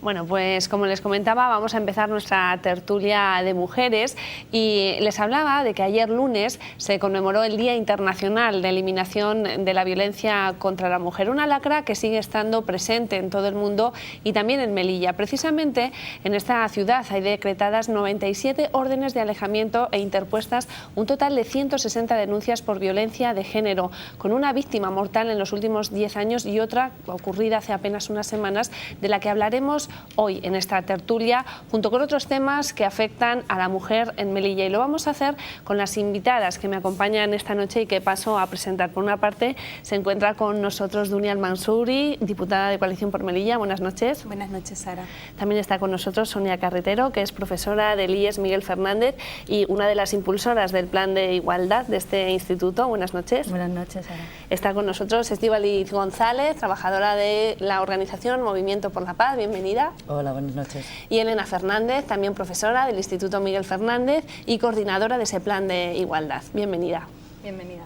Bueno, pues como les comentaba, vamos a empezar nuestra tertulia de mujeres y les hablaba de que ayer lunes se conmemoró el Día Internacional de Eliminación de la Violencia contra la Mujer, una lacra que sigue estando presente en todo el mundo y también en Melilla. Precisamente en esta ciudad hay decretadas 97 órdenes de alejamiento e interpuestas un total de 160 denuncias por violencia de género, con una víctima mortal en los últimos 10 años y otra ocurrida hace apenas unas semanas, de la que hablaremos hoy en esta tertulia, junto con otros temas que afectan a la mujer en Melilla. Y lo vamos a hacer con las invitadas que me acompañan esta noche y que paso a presentar. Por una parte, se encuentra con nosotros Dunia Al-Mansouri, diputada de Coalición por Melilla. Buenas noches. Buenas noches, Sara. También está con nosotros Sonia Carretero, que es profesora del IES Miguel Fernández y una de las impulsoras del Plan de Igualdad de este instituto. Buenas noches. Buenas noches, Sara. Está con nosotros Estíbaliz González, trabajadora de la organización Movimiento por la Paz. Bienvenida. Hola, buenas noches. Y Elena Fernández, también profesora del Instituto Miguel Fernández y coordinadora de ese Plan de Igualdad. Bienvenida. Bienvenida.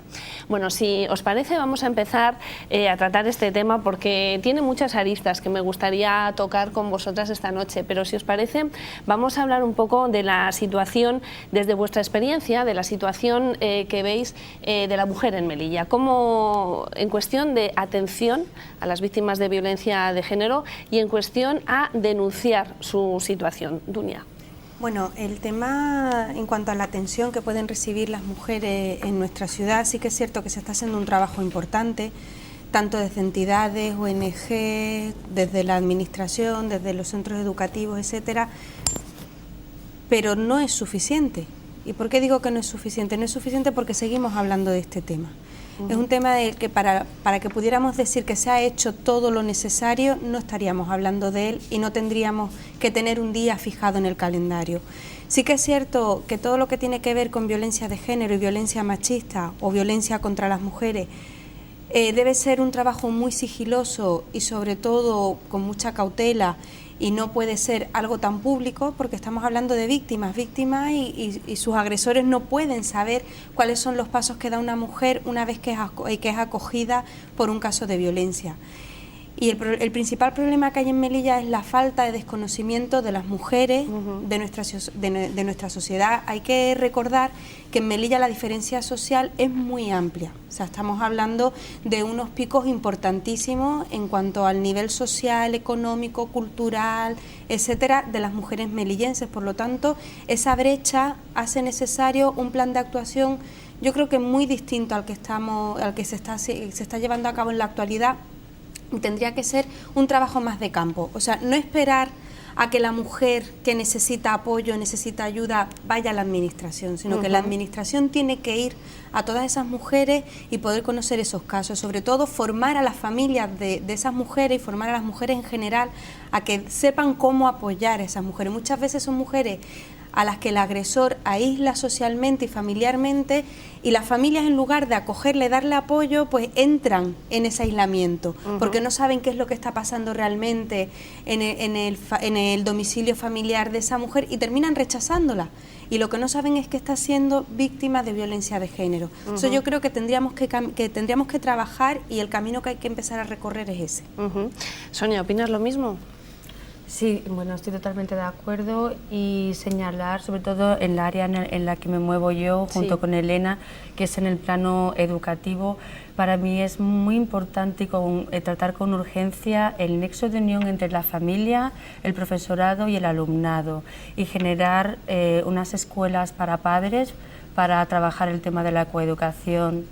Bueno, si os parece, vamos a empezar a tratar este tema porque tiene muchas aristas que me gustaría tocar con vosotras esta noche, pero si os parece, vamos a hablar un poco de la situación, desde vuestra experiencia, de la situación que veis de la mujer en Melilla, como en cuestión de atención a las víctimas de violencia de género y en cuestión a denunciar su situación. Dunia. Bueno, el tema en cuanto a la atención que pueden recibir las mujeres en nuestra ciudad, sí que es cierto que se está haciendo un trabajo importante, tanto desde entidades, ONG, desde la administración, desde los centros educativos, etcétera, pero no es suficiente. ¿Y por qué digo que no es suficiente? No es suficiente porque seguimos hablando de este tema. Es un tema del que para que pudiéramos decir que se ha hecho todo lo necesario, no estaríamos hablando de él y no tendríamos que tener un día fijado en el calendario. Sí que es cierto que todo lo que tiene que ver con violencia de género y violencia machista o violencia contra las mujeres debe ser un trabajo muy sigiloso y sobre todo con mucha cautela, y no puede ser algo tan público porque estamos hablando de víctimas y sus agresores no pueden saber cuáles son los pasos que da una mujer una vez que es acogida por un caso de violencia. Y el principal problema que hay en Melilla es la falta de desconocimiento de las mujeres de nuestra sociedad. Hay que recordar que en Melilla la diferencia social es muy amplia. O sea, estamos hablando de unos picos importantísimos en cuanto al nivel social, económico, cultural, etcétera, de las mujeres melillenses. Por lo tanto, esa brecha hace necesario un plan de actuación, yo creo que muy distinto al que se está llevando a cabo en la actualidad. Tendría que ser un trabajo más de campo, o sea, no esperar a que la mujer que necesita apoyo, necesita ayuda, vaya a la administración, sino que la administración tiene que ir a todas esas mujeres y poder conocer esos casos, sobre todo formar a las familias de esas mujeres y formar a las mujeres en general a que sepan cómo apoyar a esas mujeres. Muchas veces son mujeres a las que el agresor aísla socialmente y familiarmente, y las familias, en lugar de acogerle, darle apoyo, pues entran en ese aislamiento, porque no saben qué es lo que está pasando realmente en el domicilio familiar de esa mujer y terminan rechazándola. Y lo que no saben es que está siendo víctima de violencia de género. Eso yo creo que tendríamos que trabajar, y el camino que hay que empezar a recorrer es ese. Sonia, ¿opinas lo mismo? Sí, bueno, estoy totalmente de acuerdo, y señalar, sobre todo en la área en la que me muevo yo, junto con Elena, que es en el plano educativo. Para mí es muy importante tratar con urgencia el nexo de unión entre la familia, el profesorado y el alumnado, y generar unas escuelas para padres para trabajar el tema de la coeducación,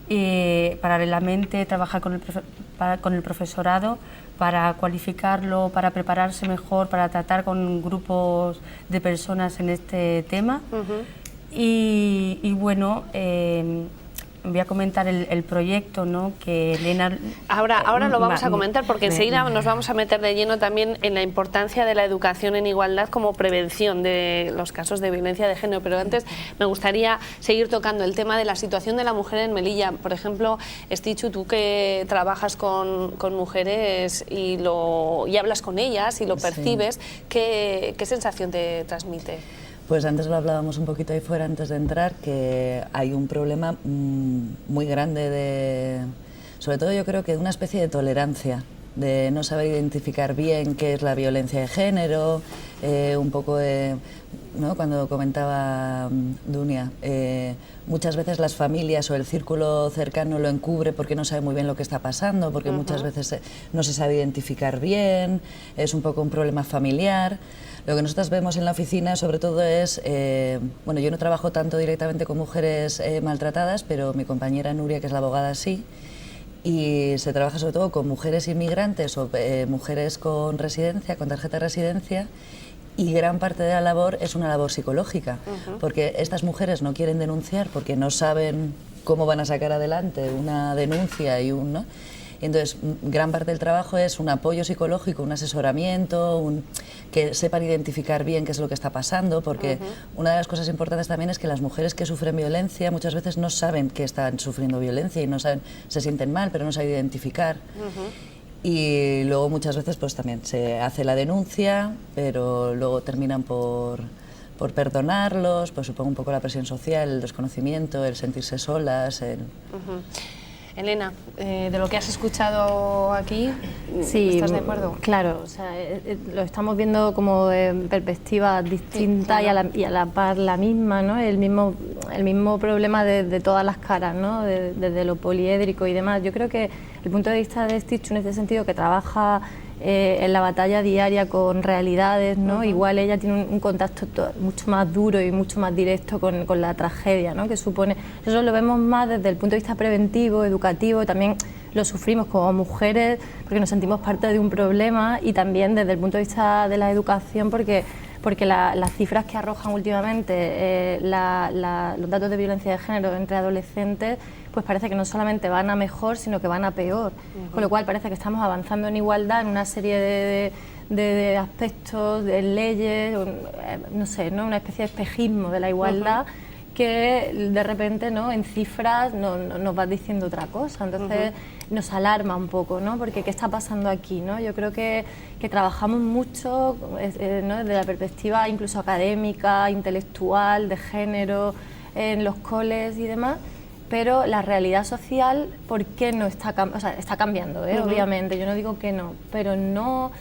y paralelamente trabajar con el profesorado para cualificarlo, para prepararse mejor, para tratar con grupos de personas en este tema. Y bueno, voy a comentar el proyecto, ¿no?, que Elena... Ahora lo vamos a comentar, porque enseguida nos vamos a meter de lleno también en la importancia de la educación en igualdad como prevención de los casos de violencia de género. Pero antes me gustaría seguir tocando el tema de la situación de la mujer en Melilla. Por ejemplo, Estichu, tú que trabajas con mujeres y hablas con ellas y lo percibes, ¿qué sensación te transmite? Pues antes lo hablábamos un poquito ahí fuera, antes de entrar, que hay un problema muy grande sobre todo yo creo que de una especie de tolerancia de no saber identificar bien qué es la violencia de género, un poco de, ¿no? Cuando comentaba Dunia, muchas veces las familias o el círculo cercano lo encubre porque no sabe muy bien lo que está pasando, porque muchas veces no se sabe identificar bien, es un poco un problema familiar. Lo que nosotros vemos en la oficina sobre todo es, bueno, yo no trabajo tanto directamente con mujeres maltratadas, pero mi compañera Nuria, que es la abogada, sí, y se trabaja sobre todo con mujeres inmigrantes o mujeres con residencia, con tarjeta de residencia, y gran parte de la labor es una labor psicológica, porque estas mujeres no quieren denunciar porque no saben cómo van a sacar adelante una denuncia y un, ¿no? Entonces, gran parte del trabajo es un apoyo psicológico, un asesoramiento, que sepan identificar bien qué es lo que está pasando, porque una de las cosas importantes también es que las mujeres que sufren violencia muchas veces no saben que están sufriendo violencia y no saben, se sienten mal, pero no saben identificar. Y luego muchas veces pues también se hace la denuncia, pero luego terminan por perdonarlos, pues supongo un poco la presión social, el desconocimiento, el sentirse solas. Elena, de lo que has escuchado aquí, sí, ¿estás de acuerdo? Claro, o sea, lo estamos viendo como en perspectivas distintas, sí, claro, y a la par la misma, ¿no? El mismo problema de todas las caras, ¿no? Desde lo poliédrico y demás. Yo creo que el punto de vista de Stitch en este sentido, que trabaja en la batalla diaria con realidades, ¿no? Igual ella tiene un contacto mucho más duro y mucho más directo con la tragedia, ¿no? Que supone. Nosotros lo vemos más desde el punto de vista preventivo, educativo, también lo sufrimos como mujeres porque nos sentimos parte de un problema, y también desde el punto de vista de la educación porque las cifras que arrojan últimamente los datos de violencia de género entre adolescentes, pues parece que no solamente van a mejor, sino que van a peor. Con lo cual parece que estamos avanzando en igualdad en una serie de aspectos, de leyes, no sé, ¿no? Una especie de espejismo de la igualdad que de repente, ¿no? En cifras nos va diciendo otra cosa. Entonces nos alarma un poco, ¿no? Porque ¿qué está pasando aquí, ¿no? Yo creo que trabajamos mucho, ¿no? Desde la perspectiva incluso académica, intelectual, de género, en los coles y demás, pero la realidad social, ¿por qué no está cambiando? O sea, está cambiando, obviamente, yo no digo que no, pero no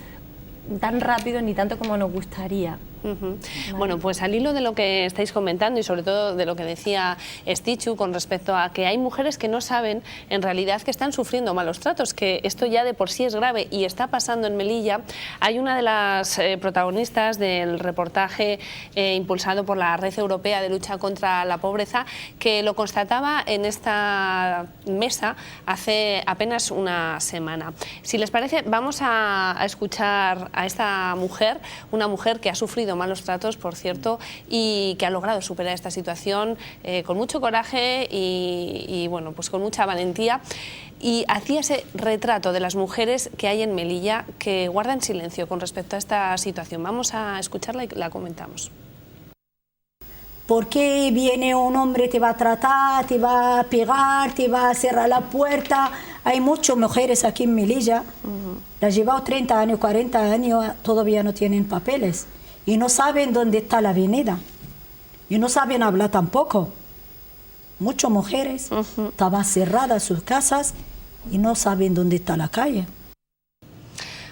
tan rápido ni tanto como nos gustaría. Vale. Bueno, pues al hilo de lo que estáis comentando y sobre todo de lo que decía Stichu con respecto a que hay mujeres que no saben en realidad que están sufriendo malos tratos, que esto ya de por sí es grave y está pasando en Melilla, hay una de las protagonistas del reportaje impulsado por la Red Europea de Lucha contra la Pobreza, que lo constataba en esta mesa hace apenas una semana. Si les parece, vamos a escuchar a esta mujer, una mujer que ha sufrido malos tratos, por cierto, y que ha logrado superar esta situación con mucho coraje y bueno, pues con mucha valentía, y hacía ese retrato de las mujeres que hay en Melilla que guardan silencio con respecto a esta situación. Vamos a escucharla y la comentamos. ¿Por qué viene un hombre, te va a tratar, te va a pegar, te va a cerrar la puerta? Hay muchas mujeres aquí en Melilla, las llevado 30 años, 40 años, todavía no tienen papeles y no saben dónde está la avenida y no saben hablar tampoco. Muchas mujeres estaban cerradas sus casas y no saben dónde está la calle.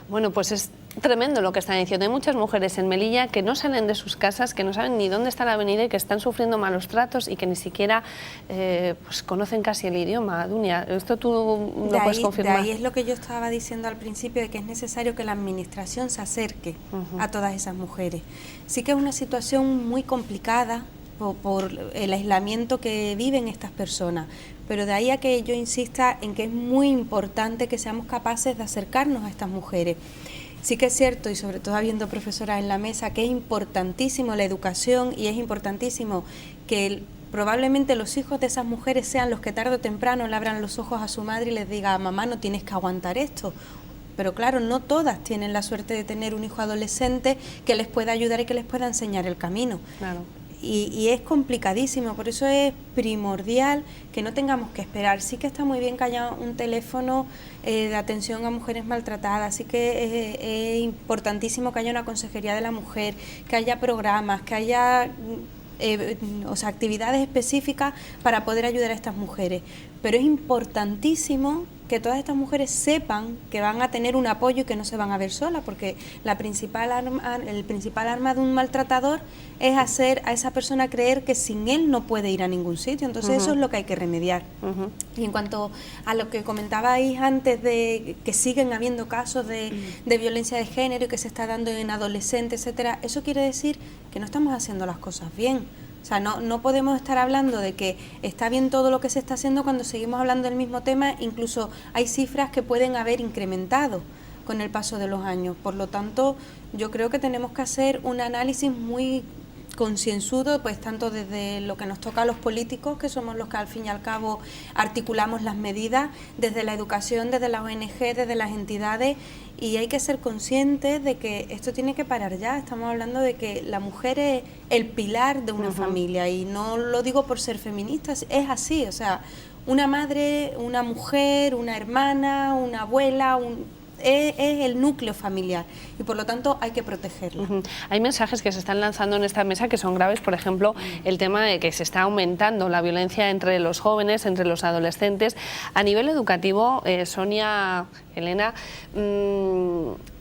Bueno, pues es tremendo lo que están diciendo. Hay muchas mujeres en Melilla que no salen de sus casas, que no saben ni dónde está la avenida y que están sufriendo malos tratos y que ni siquiera pues conocen casi el idioma. Dunia, ¿esto tú lo puedes confirmar? De ahí es lo que yo estaba diciendo al principio, de que es necesario que la administración se acerque a todas esas mujeres. Sí que es una situación muy complicada por el aislamiento que viven estas personas, pero de ahí a que yo insista en que es muy importante que seamos capaces de acercarnos a estas mujeres. Sí que es cierto, y sobre todo habiendo profesoras en la mesa, que es importantísimo la educación y es importantísimo que probablemente los hijos de esas mujeres sean los que tarde o temprano le abran los ojos a su madre y les diga: mamá, no tienes que aguantar esto. Pero claro, no todas tienen la suerte de tener un hijo adolescente que les pueda ayudar y que les pueda enseñar el camino. Claro. Y es complicadísimo, por eso es primordial que no tengamos que esperar. Sí que está muy bien que haya un teléfono de atención a mujeres maltratadas, sí que es importantísimo que haya una consejería de la mujer, que haya programas, que haya actividades específicas para poder ayudar a estas mujeres. Pero es importantísimo que todas estas mujeres sepan que van a tener un apoyo y que no se van a ver solas, porque el principal arma de un maltratador es hacer a esa persona creer que sin él no puede ir a ningún sitio. Entonces eso es lo que hay que remediar. Y en cuanto a lo que comentabais antes de que siguen habiendo casos de violencia de género y que se está dando en adolescentes, etcétera, eso quiere decir que no estamos haciendo las cosas bien. O sea, no podemos estar hablando de que está bien todo lo que se está haciendo cuando seguimos hablando del mismo tema. Incluso hay cifras que pueden haber incrementado con el paso de los años. Por lo tanto, yo creo que tenemos que hacer un análisis muy concienzudo, pues tanto desde lo que nos toca a los políticos, que somos los que al fin y al cabo articulamos las medidas, desde la educación, desde las ONG, desde las entidades, y hay que ser conscientes de que esto tiene que parar ya. Estamos hablando de que la mujer es el pilar de una familia, y no lo digo por ser feminista, es así. O sea, una madre, una mujer, una hermana, una abuela, es el núcleo familiar, y por lo tanto hay que protegerla. Hay mensajes que se están lanzando en esta mesa que son graves, por ejemplo, el tema de que se está aumentando la violencia entre los jóvenes, entre los adolescentes. A nivel educativo, Sonia, Elena,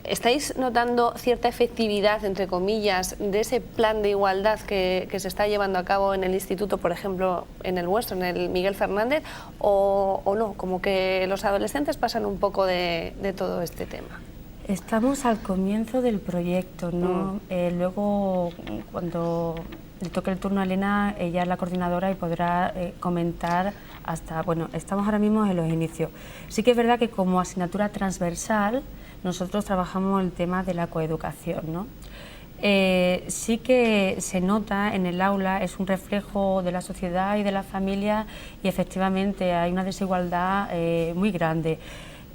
¿estáis notando cierta efectividad, entre comillas, de ese plan de igualdad que se está llevando a cabo en el instituto, por ejemplo, en el vuestro, en el Miguel Fernández, o no? Como que los adolescentes pasan un poco de todo este tema. Estamos al comienzo del proyecto, ¿no? Luego, cuando le toque el turno a Elena, ella es la coordinadora y podrá comentar hasta... Bueno, estamos ahora mismo en los inicios. Sí que es verdad que como asignatura transversal nosotros trabajamos el tema de la coeducación, ¿no? Sí que se nota en el aula, es un reflejo de la sociedad y de la familia, y efectivamente hay una desigualdad muy grande.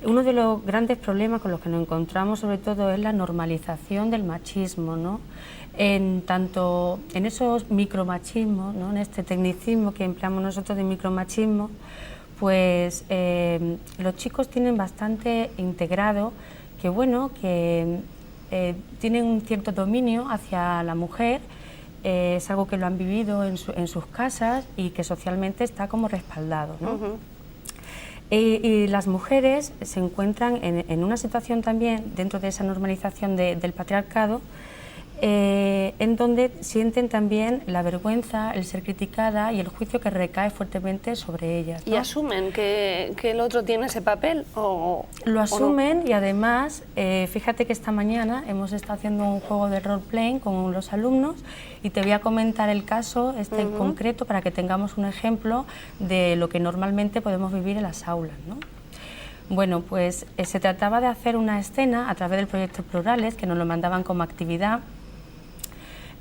Uno de los grandes problemas con los que nos encontramos sobre todo es la normalización del machismo, ¿no? Tanto en esos micromachismos, ¿no? En este tecnicismo que empleamos nosotros de micromachismo, pues los chicos tienen bastante integrado que, bueno, que tienen un cierto dominio hacia la mujer, es algo que lo han vivido en sus casas y que socialmente está como respaldado, ¿no? Y las mujeres se encuentran en una situación también, dentro de esa normalización del patriarcado, en donde sienten también la vergüenza, el ser criticada y el juicio que recae fuertemente sobre ellas, ¿no? ¿Y asumen que el otro tiene ese papel? Lo asumen, y además, fíjate que esta mañana hemos estado haciendo un juego de role-playing con los alumnos, y te voy a comentar el caso en concreto para que tengamos un ejemplo de lo que normalmente podemos vivir en las aulas, ¿no? Bueno, pues se trataba de hacer una escena a través del proyecto Plurales, que nos lo mandaban como actividad,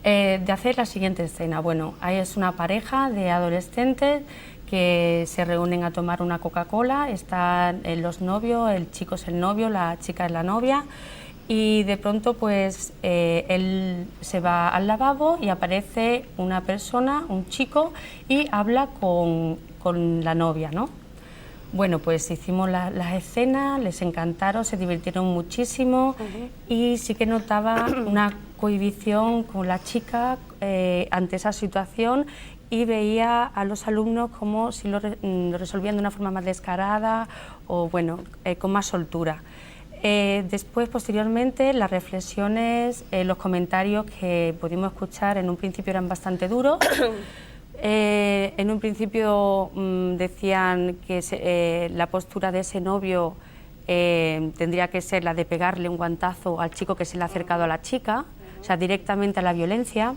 de hacer la siguiente escena. Bueno, ahí es una pareja de adolescentes que se reúnen a tomar una Coca-Cola, están los novios, el chico es el novio, la chica es la novia, y de pronto pues él se va al lavabo y aparece una persona, un chico, y habla con la novia, ¿no? Bueno, pues hicimos las escenas, les encantaron, se divirtieron muchísimo, y sí que notaba una cohibición con la chica ante esa situación, y veía a los alumnos como si lo resolvían de una forma más descarada o, bueno, con más soltura. Después, posteriormente, las reflexiones, los comentarios que pudimos escuchar en un principio eran bastante duros. En un principio decían que la postura de ese novio tendría que ser la de pegarle un guantazo al chico que se le ha acercado a la chica, o sea, directamente a la violencia.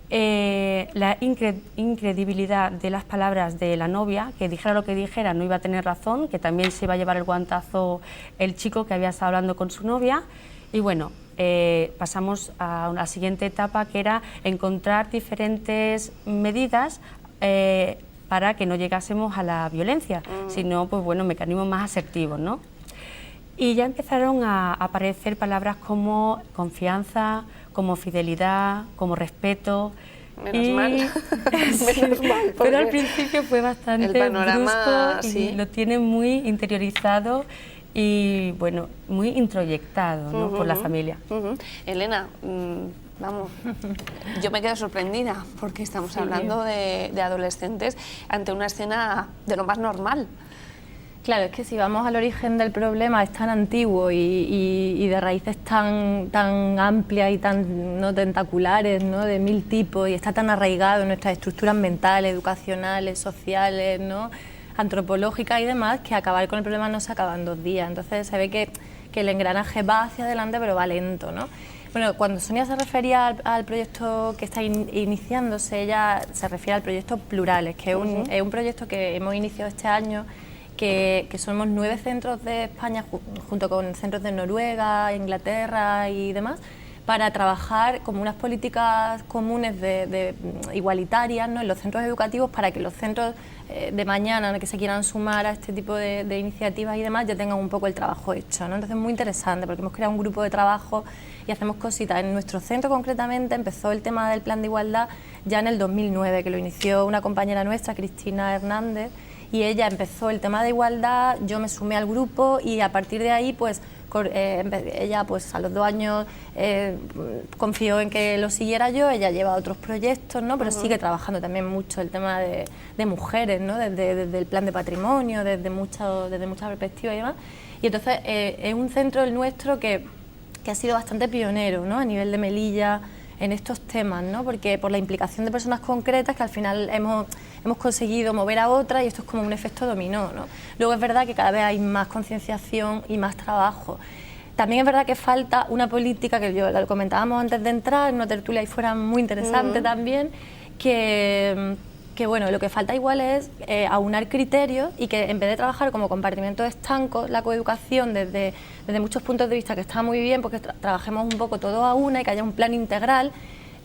La incredibilidad de las palabras de la novia, que dijera lo que dijera no iba a tener razón, que también se iba a llevar el guantazo el chico que había estado hablando con su novia. Y bueno, pasamos a la siguiente etapa, que era encontrar diferentes medidas para que no llegásemos a la violencia, sino, pues bueno, mecanismos más asertivos, ¿no? Y ya empezaron a aparecer palabras como confianza, como fidelidad, como respeto. Menos mal. Menos mal, pero al principio fue bastante el panorama, brusco, y sí, lo tienen muy interiorizado y, bueno, muy introyectado, ¿no? Por la familia. Elena, vamos, yo me quedo sorprendida porque estamos hablando de adolescentes ante una escena de lo más normal. Claro, es que si vamos al origen del problema es tan antiguo y de raíces tan amplias y tan no tentaculares, ¿no? De 1000 tipos, y está tan arraigado en nuestras estructuras mentales, educacionales, sociales, ¿no? Antropológicas y demás, que acabar con el problema no se acaba en 2 días. Entonces se ve que el engranaje va hacia adelante, pero va lento, ¿no? Bueno, cuando Sonia se refería al proyecto que está iniciándose, ella se refiere al proyecto Plurales, que es un proyecto que hemos iniciado este año, que somos 9 centros de España, junto con centros de Noruega, Inglaterra y demás, para trabajar como unas políticas comunes igualitarias, ¿no? En los centros educativos, para que los centros de mañana que se quieran sumar a este tipo de iniciativas y demás ya tengan un poco el trabajo hecho, ¿no? Entonces es muy interesante porque hemos creado un grupo de trabajo y hacemos cositas. En nuestro centro concretamente empezó el tema del plan de igualdad ya en el 2009, que lo inició una compañera nuestra, Cristina Hernández, y ella empezó el tema de igualdad, yo me sumé al grupo y a partir de ahí pues ella pues a los 2 años confió en que lo siguiera yo. Ella lleva otros proyectos, ¿no? Pero sigue trabajando también mucho el tema de mujeres, ¿no? Desde el plan de patrimonio, desde muchas perspectivas y demás. Y entonces es un centro el nuestro que ha sido bastante pionero, ¿no? A nivel de Melilla en estos temas, ¿no? Porque por la implicación de personas concretas que al final hemos conseguido mover a otras, y esto es como un efecto dominó, ¿no? Luego es verdad que cada vez hay más concienciación y más trabajo. También es verdad que falta una política, que yo lo comentábamos antes de entrar, en una tertulia ahí fuera muy interesante también, que bueno, lo que falta igual es aunar criterios y que en vez de trabajar como compartimentos estancos, la coeducación desde muchos puntos de vista, que está muy bien, porque trabajemos un poco todo a una y que haya un plan integral,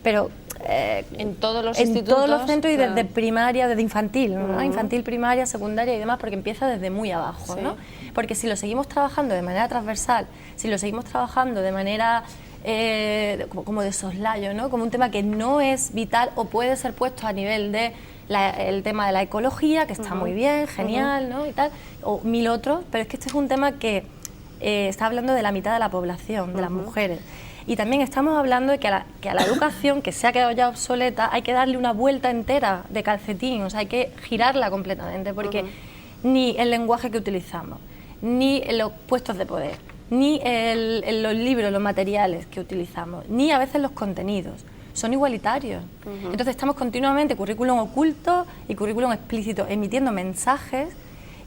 pero en todos los institutos, en todos los centros, claro. Y desde primaria, desde infantil, ¿no? Infantil, primaria, secundaria y demás, porque empieza desde muy abajo, ¿no? Porque si lo seguimos trabajando de manera transversal, si lo seguimos trabajando de manera como de soslayo, ¿no? Como un tema que no es vital o puede ser puesto a nivel de el tema de la ecología, que está muy bien, genial, ¿no? Y tal, o 1000 otros, pero es que este es un tema que está hablando de la mitad de la población, de las mujeres. Y también estamos hablando de que a la educación, que se ha quedado ya obsoleta, hay que darle una vuelta entera de calcetín, o sea, hay que girarla completamente, porque ni el lenguaje que utilizamos, ni los puestos de poder, ni los libros, los materiales que utilizamos, ni a veces los contenidos son igualitarios. Entonces estamos continuamente currículum oculto y currículum explícito, emitiendo mensajes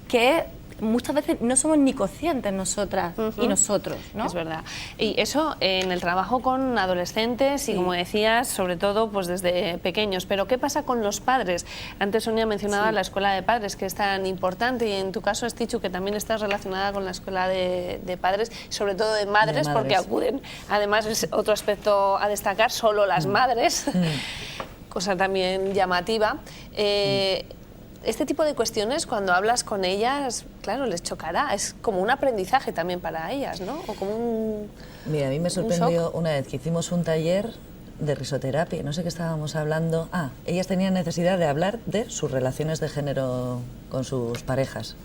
que muchas veces no somos ni conscientes nosotras y nosotros, ¿no? Es verdad. Y eso en el trabajo con adolescentes y, como decías, sobre todo pues desde pequeños. Pero ¿qué pasa con los padres? Antes Sonia mencionaba la escuela de padres, que es tan importante, y en tu caso, Estichu, que también estás relacionada con la escuela de padres, sobre todo de madres, porque acuden. Además, es otro aspecto a destacar, solo las madres, cosa también llamativa. Este tipo de cuestiones, cuando hablas con ellas, claro, les chocará. Es como un aprendizaje también para ellas, ¿no? O como un... Mira, a mí me sorprendió una vez que hicimos un taller de risoterapia, no sé qué estábamos hablando. Ellas tenían necesidad de hablar de sus relaciones de género con sus parejas.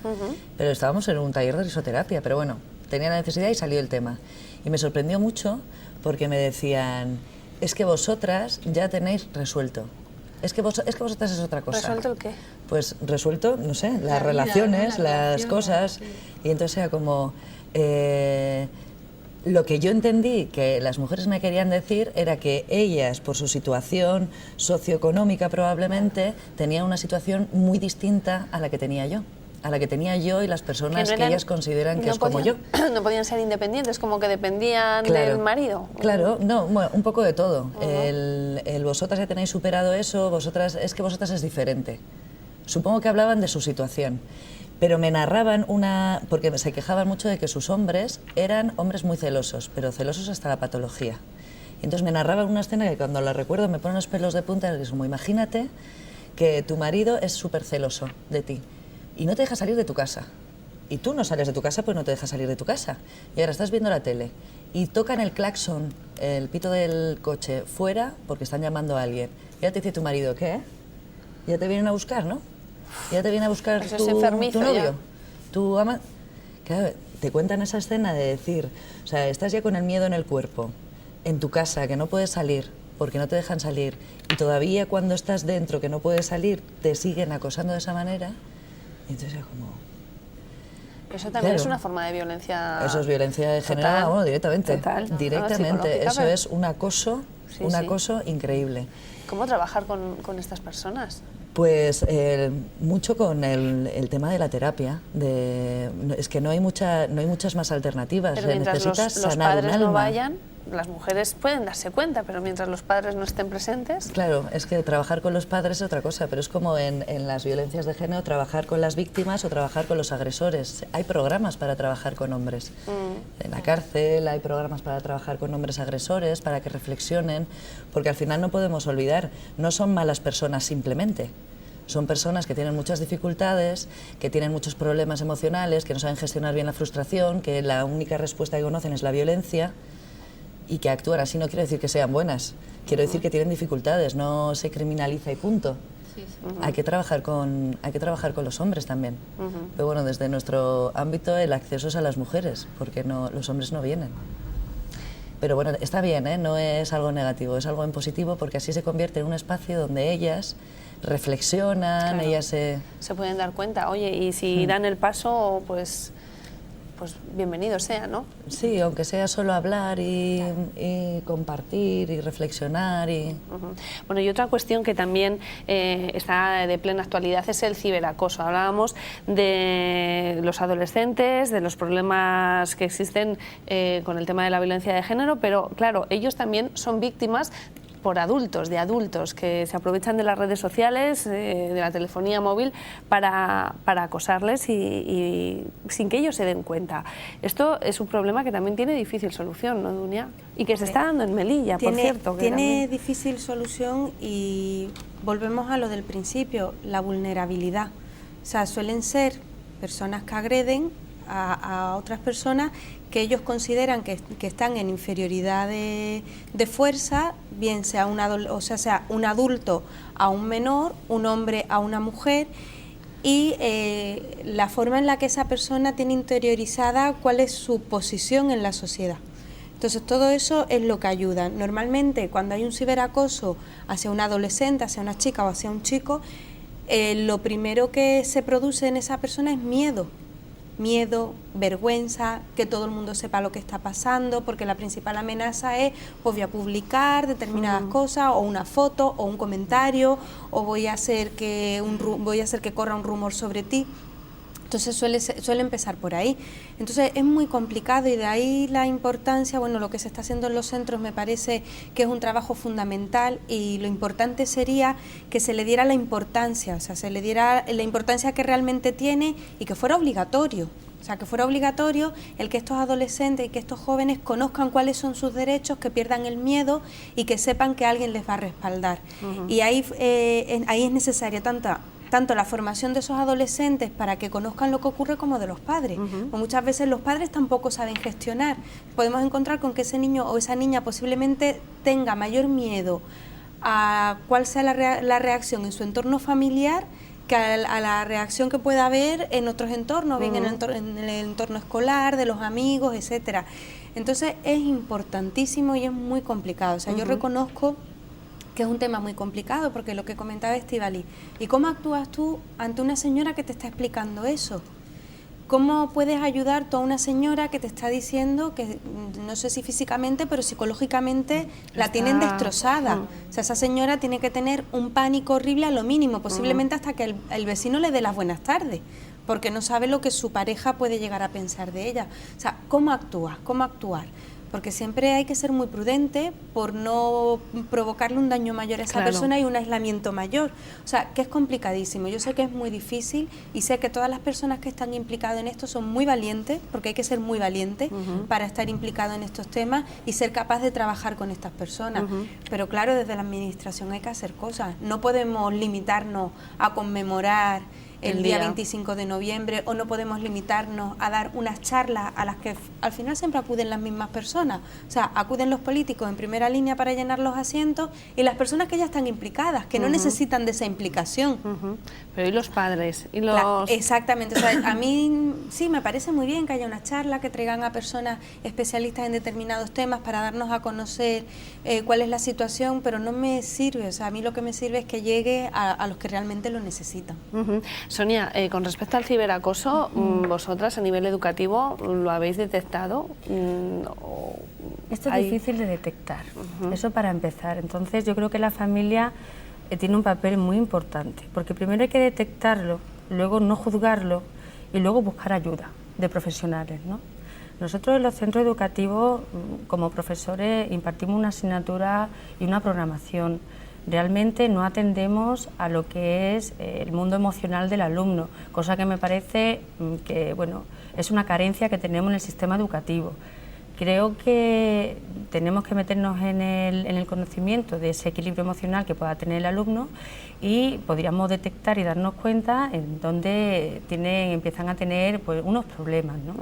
Pero estábamos en un taller de risoterapia, pero bueno, tenía la necesidad y salió el tema. Y me sorprendió mucho porque me decían, es que vosotras ya tenéis resuelto. Es que vosotras es otra cosa. ¿Resuelto el qué? Pues resuelto, no sé, las relaciones, ¿no? Las cosas. Sí. Y entonces era como... lo que yo entendí que las mujeres me querían decir era que ellas, por su situación socioeconómica probablemente, tenían una situación muy distinta a la que tenía yo. A la que tenía yo y las personas que ellas consideran que es como yo. No podían ser independientes, como que dependían del marido. Claro, no, bueno, un poco de todo. El vosotras ya tenéis superado eso, es que vosotras es diferente. Supongo que hablaban de su situación, pero me narraban porque se quejaban mucho de que sus hombres eran hombres muy celosos, pero celosos hasta la patología. Y entonces me narraban una escena que cuando la recuerdo me ponen los pelos de punta, y es como, imagínate que tu marido es súper celoso de ti y no te deja salir de tu casa. Y tú no sales de tu casa, pues no te deja salir de tu casa. Y ahora estás viendo la tele y tocan el claxon, el pito del coche, fuera porque están llamando a alguien. Y ya te dice tu marido, ¿qué? Ya te vienen a buscar, ¿no? Ya te viene a buscar tu novio, tu ama. Claro, te cuentan esa escena de decir, o sea, estás ya con el miedo en el cuerpo, en tu casa, que no puedes salir porque no te dejan salir, y todavía cuando estás dentro, que no puedes salir, te siguen acosando de esa manera. Y entonces era como... Eso también es una forma de violencia. Eso es violencia de género, bueno, directamente. Total. Directamente. No, Eso es un acoso, acoso increíble. ¿Cómo trabajar con estas personas? Pues mucho con el tema de la terapia. Es que no hay muchas más alternativas. Pero mientras Necesitas los sanar padres un alma. no vayan, las mujeres pueden darse cuenta, pero mientras los padres no estén presentes... Claro, es que trabajar con los padres es otra cosa, pero es como en las violencias de género, trabajar con las víctimas o trabajar con los agresores. Hay programas para trabajar con hombres. En la cárcel hay programas para trabajar con hombres agresores, para que reflexionen, porque al final no podemos olvidar, no son malas personas simplemente. Son personas que tienen muchas dificultades, que tienen muchos problemas emocionales, que no saben gestionar bien la frustración, que la única respuesta que conocen es la violencia y que actúan así. No quiero decir que sean buenas, quiero decir que tienen dificultades, no se criminaliza y punto. Hay que trabajar con los hombres también. Pero bueno, desde nuestro ámbito el acceso es a las mujeres, porque los hombres no vienen. Pero bueno, está bien, no es algo negativo, es algo en positivo, porque así se convierte en un espacio donde ellas reflexionan, claro, ellas se pueden dar cuenta, oye, y si dan el paso, pues bienvenido sea, ¿no? Sí, aunque sea solo hablar y compartir y reflexionar. Bueno, y otra cuestión que también está de plena actualidad es el ciberacoso. Hablábamos de los adolescentes, de los problemas que existen con el tema de la violencia de género, pero claro, ellos también son víctimas de adultos que se aprovechan de las redes sociales, de la telefonía móvil para acosarles y sin que ellos se den cuenta. Esto es un problema que también tiene difícil solución, ¿no, Dunia? Y que se está dando en Melilla, por cierto. Tiene difícil solución y volvemos a lo del principio, la vulnerabilidad. O sea, suelen ser personas que agreden a otras personas que ellos consideran que están en inferioridad de fuerza, bien sea un adulto a un menor, un hombre a una mujer, y la forma en la que esa persona tiene interiorizada cuál es su posición en la sociedad. Entonces todo eso es lo que ayuda. Normalmente cuando hay un ciberacoso hacia un adolescente, hacia una chica o hacia un chico, lo primero que se produce en esa persona es miedo, vergüenza, que todo el mundo sepa lo que está pasando, porque la principal amenaza es, pues voy a publicar determinadas cosas, o una foto, o un comentario, o voy a hacer que corra un rumor sobre ti. Entonces suele empezar por ahí. Entonces es muy complicado y de ahí la importancia, bueno, lo que se está haciendo en los centros me parece que es un trabajo fundamental y lo importante sería que se le diera la importancia, o sea, se le diera la importancia que realmente tiene y que fuera obligatorio. O sea, que fuera obligatorio el que estos adolescentes y que estos jóvenes conozcan cuáles son sus derechos, que pierdan el miedo y que sepan que alguien les va a respaldar. Y ahí es necesaria tanto la formación de esos adolescentes para que conozcan lo que ocurre como de los padres. Muchas veces los padres tampoco saben gestionar. Podemos encontrar con que ese niño o esa niña posiblemente tenga mayor miedo a cuál sea la reacción en su entorno familiar que a la reacción que pueda haber en otros entornos, bien en el entorno escolar, de los amigos, etcétera. Entonces es importantísimo y es muy complicado. O sea, yo reconozco que es un tema muy complicado, porque lo que comentaba Estíbaliz, ¿y cómo actúas tú ante una señora que te está explicando eso? ¿Cómo puedes ayudar tú a una señora que te está diciendo que, no sé si físicamente, pero psicológicamente la tienen destrozada? O sea, esa señora tiene que tener un pánico horrible a lo mínimo, posiblemente hasta que el vecino le dé las buenas tardes, porque no sabe lo que su pareja puede llegar a pensar de ella. O sea, ¿cómo actúas? ¿Cómo actuar? Porque siempre hay que ser muy prudente por no provocarle un daño mayor a esa persona y un aislamiento mayor. O sea, que es complicadísimo. Yo sé que es muy difícil y sé que todas las personas que están implicadas en esto son muy valientes, porque hay que ser muy valiente para estar implicado en estos temas y ser capaz de trabajar con estas personas. Pero claro, desde la administración hay que hacer cosas. No podemos limitarnos a conmemorar el día 25 de noviembre, o no podemos limitarnos a dar unas charlas a las que al final siempre acuden las mismas personas. O sea, acuden los políticos en primera línea para llenar los asientos y las personas que ya están implicadas, que no necesitan de esa implicación. Pero ¿y los padres? Exactamente. O sea, a mí sí me parece muy bien que haya una charla, que traigan a personas especialistas en determinados temas para darnos a conocer cuál es la situación, pero no me sirve. O sea, a mí lo que me sirve es que llegue a los que realmente lo necesitan. Sonia, con respecto al ciberacoso, ¿vosotras a nivel educativo lo habéis detectado? Esto es difícil de detectar, eso para empezar. Entonces yo creo que la familia tiene un papel muy importante, porque primero hay que detectarlo, luego no juzgarlo y luego buscar ayuda de profesionales, ¿no? Nosotros en los centros educativos, como profesores, impartimos una asignatura y una programación. Realmente no atendemos a lo que es el mundo emocional del alumno, cosa que me parece que, bueno, es una carencia que tenemos en el sistema educativo. Creo que tenemos que meternos en el conocimiento de ese equilibrio emocional que pueda tener el alumno y podríamos detectar y darnos cuenta en dónde empiezan a tener pues, unos problemas, ¿no?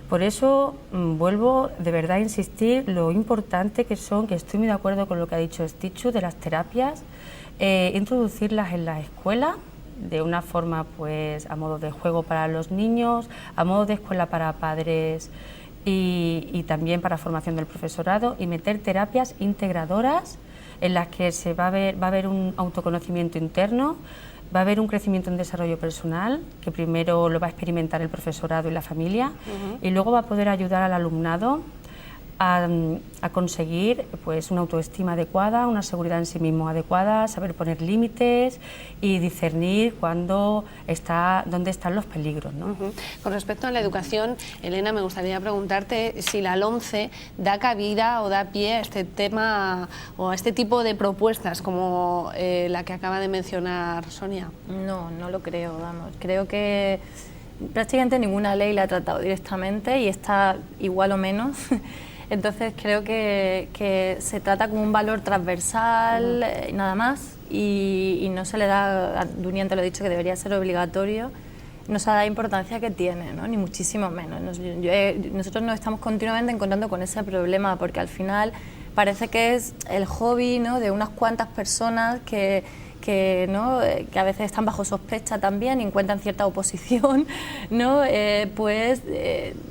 Por eso vuelvo de verdad a insistir lo importante que son, que estoy muy de acuerdo con lo que ha dicho Stichu, de las terapias, introducirlas en la escuela de una forma pues a modo de juego para los niños, a modo de escuela para padres y también para formación del profesorado, y meter terapias integradoras en las que va a haber un autoconocimiento interno, va a haber un crecimiento en desarrollo personal, que primero lo va a experimentar el profesorado y la familia, y luego va a poder ayudar al alumnado a conseguir pues, una autoestima adecuada, una seguridad en sí mismo adecuada, saber poner límites y discernir dónde están los peligros, ¿no? Con respecto a la educación, Elena, me gustaría preguntarte si la LOMCE da cabida o da pie a este tema o a este tipo de propuestas como la que acaba de mencionar Sonia. No, no lo creo, vamos. Creo que prácticamente ninguna ley la ha tratado directamente y está igual o menos. Entonces creo que se trata como un valor transversal, nada más, y no se le da, Dunia te lo he dicho, que debería ser obligatorio, no se da importancia que tiene, ¿no? Ni muchísimo menos. Nosotros nos estamos continuamente encontrando con ese problema, porque al final parece que es el hobby, ¿no?, de unas cuantas personas que a veces están bajo sospecha también y encuentran cierta oposición, ¿no?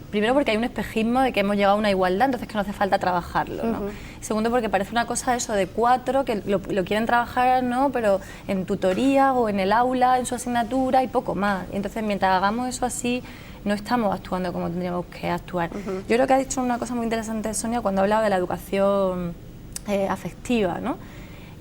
Primero porque hay un espejismo de que hemos llegado a una igualdad, entonces que no hace falta trabajarlo, ¿no? Segundo porque parece una cosa eso de cuatro, que lo quieren trabajar, ¿no?, pero en tutoría o en el aula, en su asignatura y poco más. Y entonces mientras hagamos eso así, no estamos actuando como tendríamos que actuar. Yo creo que ha dicho una cosa muy interesante Sonia cuando ha hablado de la educación afectiva, ¿no?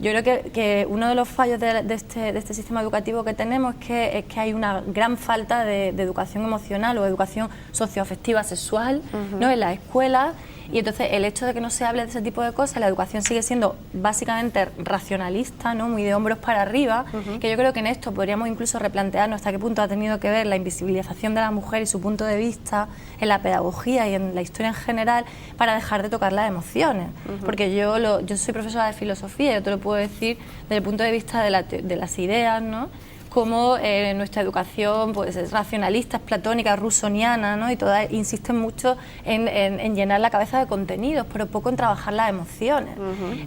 Yo creo que uno de los fallos de este sistema educativo que tenemos es que hay una gran falta de educación emocional o educación socioafectiva sexual, ¿no?, en las escuelas, y entonces el hecho de que no se hable de ese tipo de cosas, la educación sigue siendo básicamente racionalista, ¿no?, muy de hombros para arriba, que yo creo que en esto podríamos incluso replantearnos hasta qué punto ha tenido que ver la invisibilización de la mujer y su punto de vista en la pedagogía y en la historia en general para dejar de tocar las emociones, porque yo soy profesora de filosofía y yo te lo puedo decir desde el punto de vista de las ideas, ¿no?, como nuestra educación pues, es racionalista, es platónica, es rusoniana, ¿no?, y todas insisten mucho en llenar la cabeza de contenidos, pero poco en trabajar las emociones.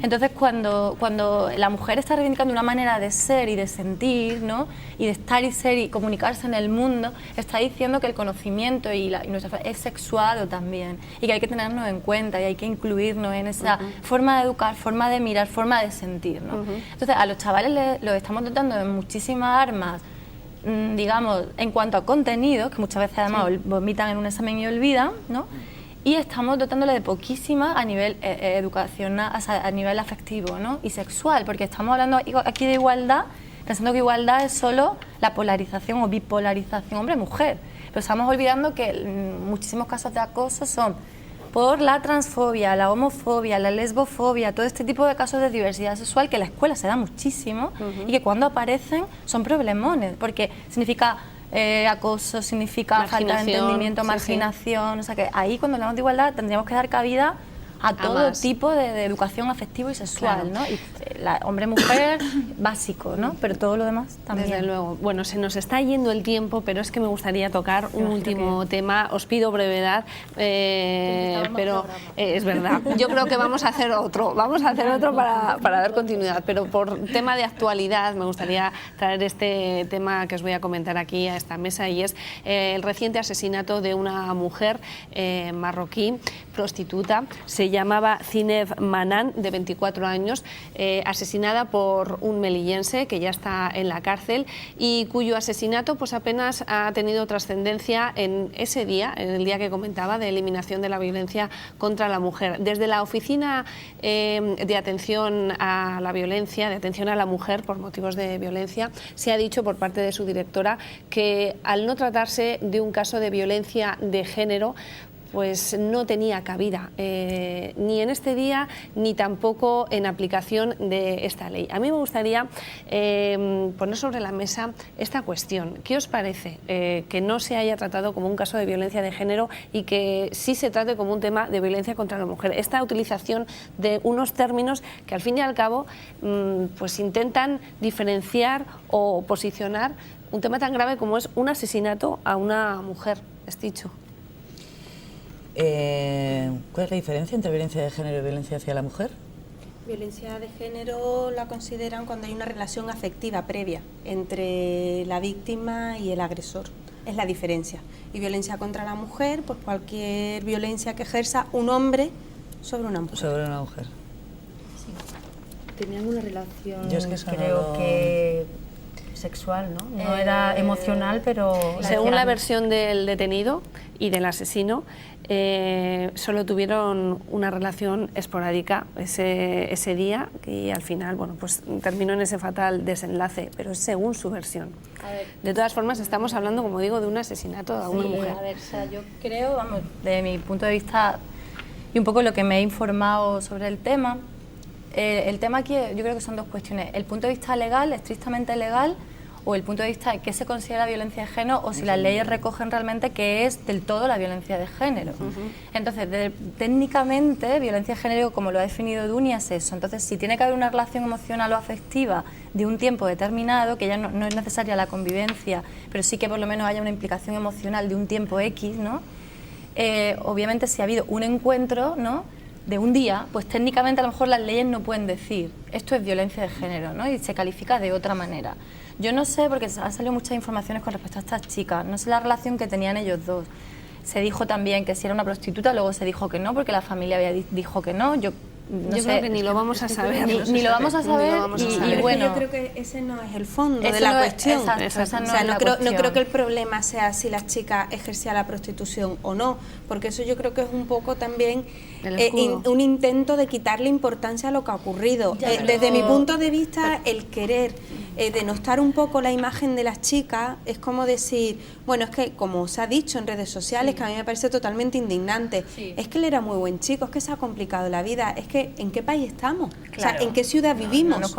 Entonces, cuando la mujer está reivindicando una manera de ser y de sentir, ¿no?, y de estar y ser y comunicarse en el mundo, está diciendo que el conocimiento y nuestra es sexuado también, y que hay que tenernos en cuenta y hay que incluirnos en esa forma de educar, forma de mirar, forma de sentir, ¿no? Entonces, a los chavales los estamos dotando de muchísimas armas, digamos, en cuanto a contenidos, que muchas veces además vomitan en un examen y olvidan, ¿no? Y estamos dotándole de poquísimas a nivel educacional, o sea, a nivel afectivo, ¿no?, y sexual, porque estamos hablando aquí de igualdad, pensando que igualdad es solo la polarización o bipolarización hombre-mujer, pero estamos olvidando que muchísimos casos de acoso son por la transfobia, la homofobia, la lesbofobia, todo este tipo de casos de diversidad sexual que en la escuela se da muchísimo y que cuando aparecen son problemones, porque significa acoso, significa falta de entendimiento, marginación, o sea que ahí cuando hablamos de igualdad tendríamos que dar cabida a todo tipo de educación afectivo y sexual, ¿no? Y hombre-mujer, básico, ¿no? Pero todo lo demás también. Desde luego. Bueno, se nos está yendo el tiempo, pero es que me gustaría tocar un último tema. Os pido brevedad, pero es verdad. Yo creo que vamos a hacer otro para dar continuidad, pero por tema de actualidad me gustaría traer este tema que os voy a comentar aquí a esta mesa, y es el reciente asesinato de una mujer marroquí prostituta, se llamaba Zineb Manan, de 24 años, asesinada por un melillense que ya está en la cárcel y cuyo asesinato pues apenas ha tenido trascendencia en ese día, en el día que comentaba, de eliminación de la violencia contra la mujer. Desde la Oficina de Atención a la Violencia, de Atención a la Mujer por motivos de violencia, se ha dicho por parte de su directora que al no tratarse de un caso de violencia de género, pues no tenía cabida ni en este día ni tampoco en aplicación de esta ley. A mí me gustaría poner sobre la mesa esta cuestión. ¿Qué os parece que no se haya tratado como un caso de violencia de género y que sí se trate como un tema de violencia contra la mujer? Esta utilización de unos términos que al fin y al cabo pues intentan diferenciar o posicionar un tema tan grave como es un asesinato a una mujer, Esticho. ¿Cuál es la diferencia entre violencia de género y violencia hacia la mujer? Violencia de género la consideran cuando hay una relación afectiva previa entre la víctima y el agresor. Es la diferencia. Y violencia contra la mujer, pues cualquier violencia que ejerza un hombre sobre una mujer. Sobre una mujer. Sí. Tenían una relación, Yo es que eso creo que sexual, ¿no? No era emocional, pero... Según la versión del detenido y del asesino, solo tuvieron una relación esporádica ese día y al final, bueno, pues terminó en ese fatal desenlace, pero es según su versión. De todas formas, estamos hablando, como digo, de un asesinato a una mujer. A ver, o sea, yo creo, vamos, de mi punto de vista y un poco lo que me he informado sobre el tema aquí yo creo que son dos cuestiones. El punto de vista legal, estrictamente legal, o el punto de vista de qué se considera violencia de género o si las leyes recogen realmente qué es del todo la violencia de género. Entonces, técnicamente, violencia de género, como lo ha definido Dunia, es eso. Entonces, si tiene que haber una relación emocional o afectiva de un tiempo determinado, que ya no es necesaria la convivencia, pero sí que por lo menos haya una implicación emocional de un tiempo X, ¿no? Obviamente, si ha habido un encuentro, ¿no?, de un día, pues técnicamente a lo mejor las leyes no pueden decir esto es violencia de género, ¿no? Y se califica de otra manera. Yo no sé, porque han salido muchas informaciones con respecto a estas chicas, no sé la relación que tenían ellos dos. Se dijo también que si era una prostituta, luego se dijo que no, porque la familia dijo que no. Yo creo que ni lo vamos a saber. Ni lo vamos a saber y bueno... Yo creo que ese no es el fondo de la cuestión. No creo que el problema sea si la chica ejercía la prostitución o no, porque eso yo creo que es un poco también un intento de quitarle importancia a lo que ha ocurrido. Desde mi punto de vista, el querer denostar un poco la imagen de las chicas es como decir, bueno, es que como se ha dicho en redes sociales, que a mí me parece totalmente indignante, es que él era muy buen chico, es que se ha complicado la vida, es que ¿en qué país estamos? Claro. O sea, ¿en qué ciudad vivimos?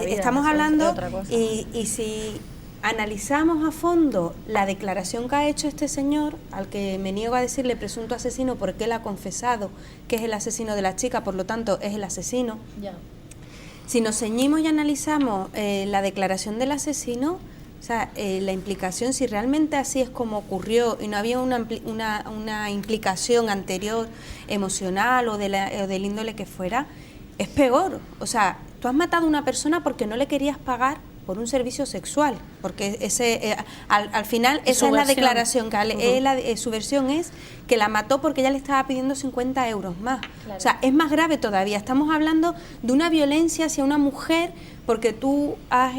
Estamos hablando y si analizamos a fondo la declaración que ha hecho este señor, al que me niego a decirle presunto asesino porque él ha confesado que es el asesino de la chica, por lo tanto es el asesino. Si nos ceñimos y analizamos la declaración del asesino, o sea, la implicación, si realmente así es como ocurrió y no había una implicación anterior emocional o del índole que fuera, es peor. O sea, tú has matado a una persona porque no le querías pagar por un servicio sexual, porque al final esa es la declaración, que su versión es que la mató porque ella le estaba pidiendo 50 euros más. Claro. O sea, es más grave todavía. Estamos hablando de una violencia hacia una mujer porque tú has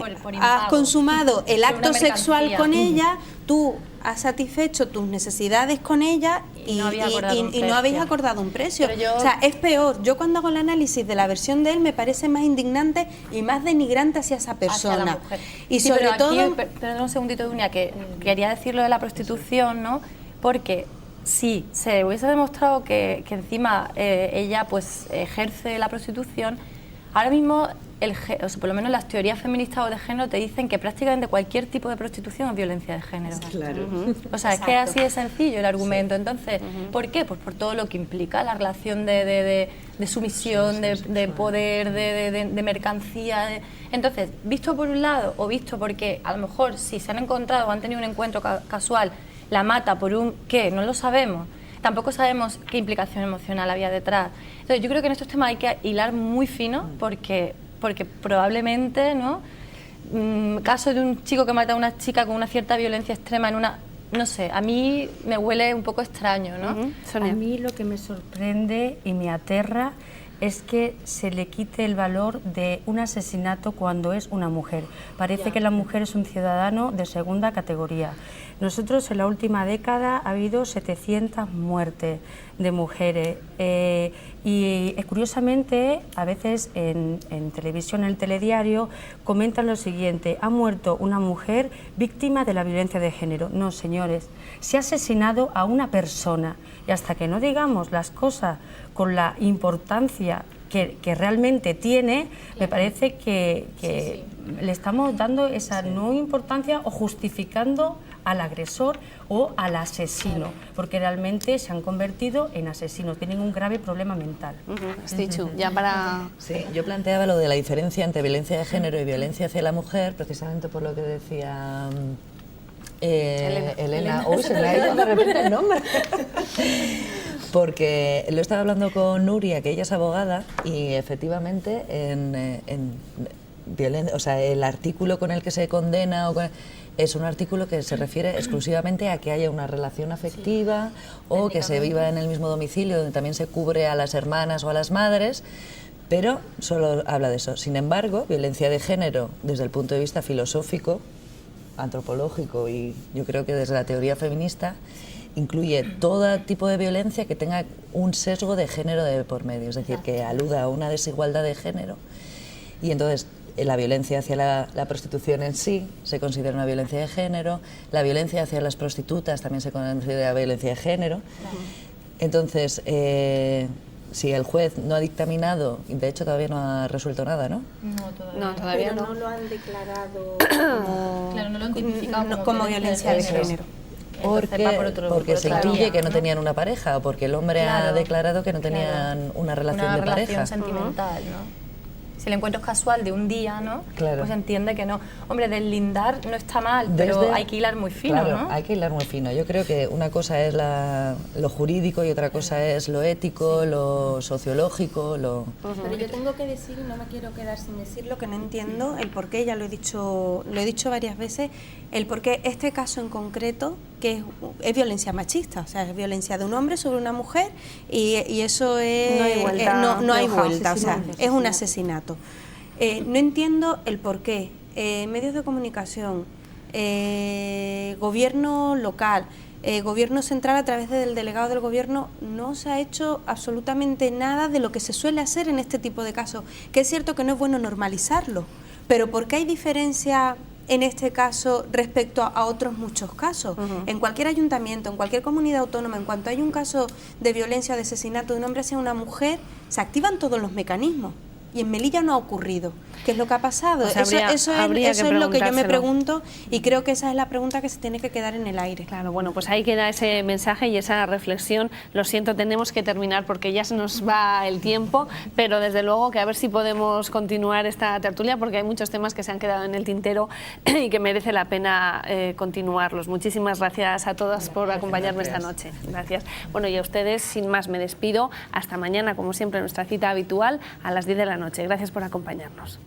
consumado el acto sexual con ella, tú has satisfecho tus necesidades con ella y no habéis acordado un precio. O sea, es peor. Yo cuando hago el análisis de la versión de él me parece más indignante y más denigrante hacia esa persona. Hacia la mujer. Y sí, sobre todo... Perdón un segundito, Dunia, que quería decir lo de la prostitución, ¿no? Porque si se hubiese demostrado que encima ella pues ejerce la prostitución, ahora mismo... o sea, por lo menos las teorías feministas o de género te dicen que prácticamente cualquier tipo de prostitución es violencia de género. Claro. O sea, es que así de sencillo el argumento. Entonces, ¿por qué? Pues por todo lo que implica la relación de sumisión, de poder, de mercancía. Entonces, visto por un lado o visto porque a lo mejor si se han encontrado o han tenido un encuentro casual, la mata por un ¿qué? No lo sabemos. Tampoco sabemos qué implicación emocional había detrás. Entonces, yo creo que en estos temas hay que hilar muy fino porque probablemente, ¿no? Caso de un chico que mata a una chica con una cierta violencia extrema no sé, a mí me huele un poco extraño, ¿no? Sonia. A mí lo que me sorprende y me aterra es que se le quite el valor de un asesinato cuando es una mujer. Parece que la mujer es un ciudadano de segunda categoría. Nosotros en la última década ha habido 700 muertes de mujeres y curiosamente a veces en televisión, en el telediario, comentan lo siguiente: ha muerto una mujer víctima de la violencia de género. No, señores, se ha asesinado a una persona y hasta que no digamos las cosas con la importancia que realmente tiene, me parece que le estamos dando esa no importancia o justificando al agresor o al asesino, porque realmente se han convertido en asesinos, tienen un grave problema mental. Estichu, ya para... Sí, yo planteaba lo de la diferencia entre violencia de género y violencia hacia la mujer, precisamente por lo que decía Elena. Uy, se me ha ido de repente el nombre. Porque lo estaba hablando con Nuria, que ella es abogada, y efectivamente o sea, el artículo con el que se condena es un artículo que se refiere exclusivamente a que haya una relación afectiva o que se viva en el mismo domicilio, donde también se cubre a las hermanas o a las madres, pero solo habla de eso. Sin embargo, violencia de género, desde el punto de vista filosófico, antropológico y yo creo que desde la teoría feminista, incluye todo tipo de violencia que tenga un sesgo de género de por medio, es decir, que aluda a una desigualdad de género. Y entonces la violencia hacia la prostitución en sí se considera una violencia de género, la violencia hacia las prostitutas también se considera violencia de género. Entonces, si el juez no ha dictaminado, y de hecho todavía no ha resuelto nada, ¿no? No, todavía no. No lo han declarado Claro, no lo han tipificado como violencia de género. Porque se intuye que no tenían una pareja o porque el hombre ha declarado que no tenían una relación de pareja. Una relación sentimental, ¿no? Si el encuentro es casual de un día, ¿no? Claro. Pues entiende que no. Hombre, deslindar no está mal, pero hay que hilar muy fino, claro, ¿no? hay que hilar muy fino. Yo creo que una cosa es lo jurídico y otra cosa es lo ético, lo sociológico, lo... Pero yo tengo que decir, y no me quiero quedar sin decirlo, que no entiendo el por qué, ya lo he dicho varias veces, el por qué este caso en concreto, que es violencia machista, o sea, es violencia de un hombre sobre una mujer y eso es... No hay vuelta, no hay vuelta, o sea, es un asesinato. No entiendo el por qué medios de comunicación, gobierno local, gobierno central a través del delegado del gobierno, no se ha hecho absolutamente nada de lo que se suele hacer en este tipo de casos, que es cierto que no es bueno normalizarlo, pero ¿por qué hay diferencia en este caso respecto a otros muchos casos? En cualquier ayuntamiento, en cualquier comunidad autónoma, en cuanto hay un caso de violencia o de asesinato de un hombre hacia una mujer, se activan todos los mecanismos. Y en Melilla no ha ocurrido. ¿Qué es lo que ha pasado? Pues eso es lo que yo me pregunto y creo que esa es la pregunta que se tiene que quedar en el aire. Claro, bueno, pues ahí queda ese mensaje y esa reflexión. Lo siento, tenemos que terminar porque ya se nos va el tiempo, pero desde luego que a ver si podemos continuar esta tertulia porque hay muchos temas que se han quedado en el tintero y que merece la pena continuarlos. Muchísimas gracias a todas por acompañarme esta noche. Gracias. Bueno, y a ustedes, sin más, me despido. Hasta mañana, como siempre, nuestra cita habitual a las 10 de la noche. Gracias por acompañarnos.